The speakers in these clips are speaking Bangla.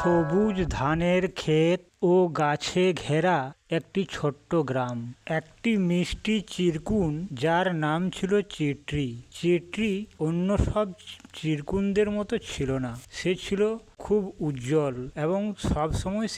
সবুজ ধানের ক্ষেত ও গাছে ঘেরা একটি ছোট্ট গ্রাম। একটি মিষ্টি চিরকুন যার নাম ছিল চিত্রি। চিত্রি অন্য সব চিরকুনদের মতো ছিল না। সে ছিল খুব উজ্জ্বল এবং সবসময়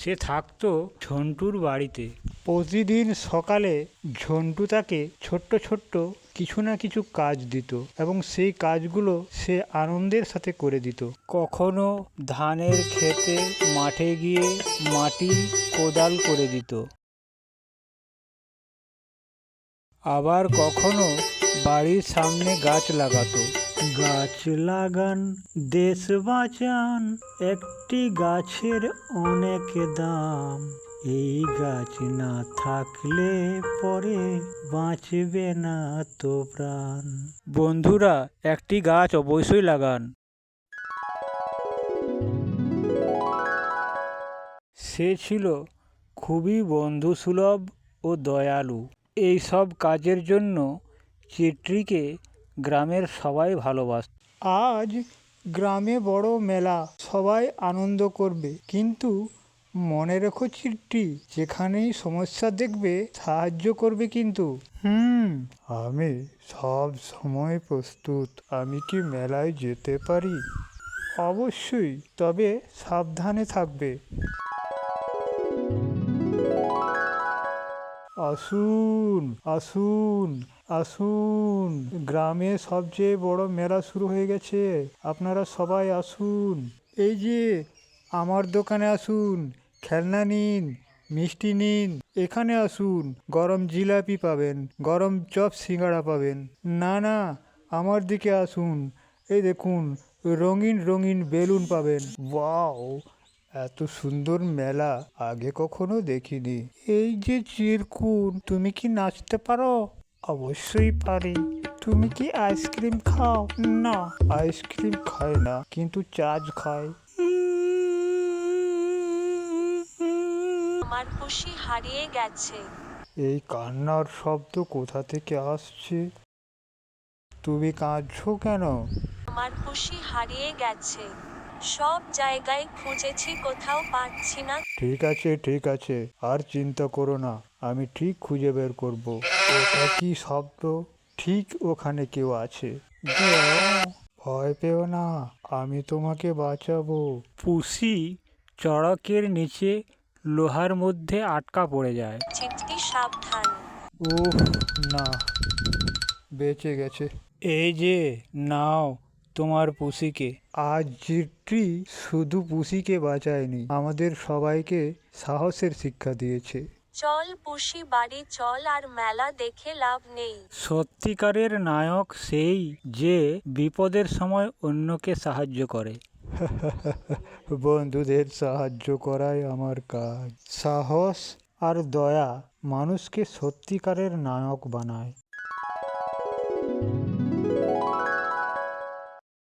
সে থাকতো ঝন্টুর বাড়িতে। প্রতিদিন সকালে ঝন্টু তাকে ছোট্ট ছোট্ট কিছু না কিছু কাজ দিত এবং সেই কাজগুলো সে আনন্দের সাথে করে দিত। কখনো ধানের ক্ষেতে মাঠে গিয়ে মাটি কোদাল করে দিত, আবার কখনো বাড়ির সামনে গাছ লাগাতো। গাছ লাগান দেশ বাঁচান, একটি গাছের অনেক দাম, এই গাছ না থাকলে পরে বাঁচবে না তো প্রাণ। বন্ধুরা, একটি গাছ অবশ্যই লাগান। সে ছিল খুবই বন্ধুসুলভ ও দয়ালু। এই সব কাজের জন্য চিত্রিকে গ্রামের সবাই ভালোবাসত। আজ গ্রামে বড় মেলা, সবাই আনন্দ করবে, কিন্তু মনে রেখো চিত্রি, যেখানেই সমস্যা দেখবে সাহায্য করবে কিন্তু। আমি সব সময় প্রস্তুত। আমি কি মেলায় যেতে পারি? অবশ্যই, তবে সাবধানে থাকবে। আসুন আসুন আসুন, গ্রামে সবচেয়ে বড় মেলা শুরু হয়ে গেছে, আপনারা সবাই আসুন। এই যে আমার দোকানে আসুন, খেলনা নিন, মিষ্টি নিন, এখানে আসুন, গরম জিলাপি পাবেন, গরম চপ সিঙ্গাড়া পাবেন। না না, আমার দিকে আসুন, এই দেখুন, রঙিন রঙিন বেলুন পাবেন। ওয়াও, এত সুন্দর মেলা আগে কখনো দেখিনি। এই যে চিরকুন, তুমি কি নাচতে পারো? অবশ্যই পারি। তুমি কি আইসক্রিম খাও? না, আইসক্রিম খাই না, কিন্তু চাজ খাই। আমার পুষি হারিয়ে গেছে। এই কান্নার শব্দ কোথা থেকে আসছে? তুমি কাঁদছো কেন? আমার পুষি হারিয়ে গেছে, সব জায়গায় খুঁজেছি, কোথাও পাচ্ছি না। ঠিক আছে, আর চিন্তা করো না, আমি ঠিক খুঁজে বের করব। ওটা কি শব্দ? ঠিক ওখানে কেউ আছে। ভয় পেও না, আমি তোমাকে বাঁচাবো। পুষি চড়কের নিচে লোহার মধ্যে আটকা পড়ে যায়। চিত্রি সাবধান। উফ, না, বেঁচে গেছে। এই যে নাও তোমার পুষিকে। আজ চিত্রি শুধু পুষিকে বাঁচায়নি, আমাদের সবাইকে সাহসের শিক্ষা দিয়েছে। চল পুষি বাড়ি চল, আর মেলা দেখে লাভ নেই। সত্যিকারের নায়ক সেই যে বিপদের সময় অন্যকে সাহায্য করে। বন্ধুদের সাহায্য করাই আমার কাজ। সাহস আর দয়া মানুষকে সত্যিকারের নায়ক বানায়।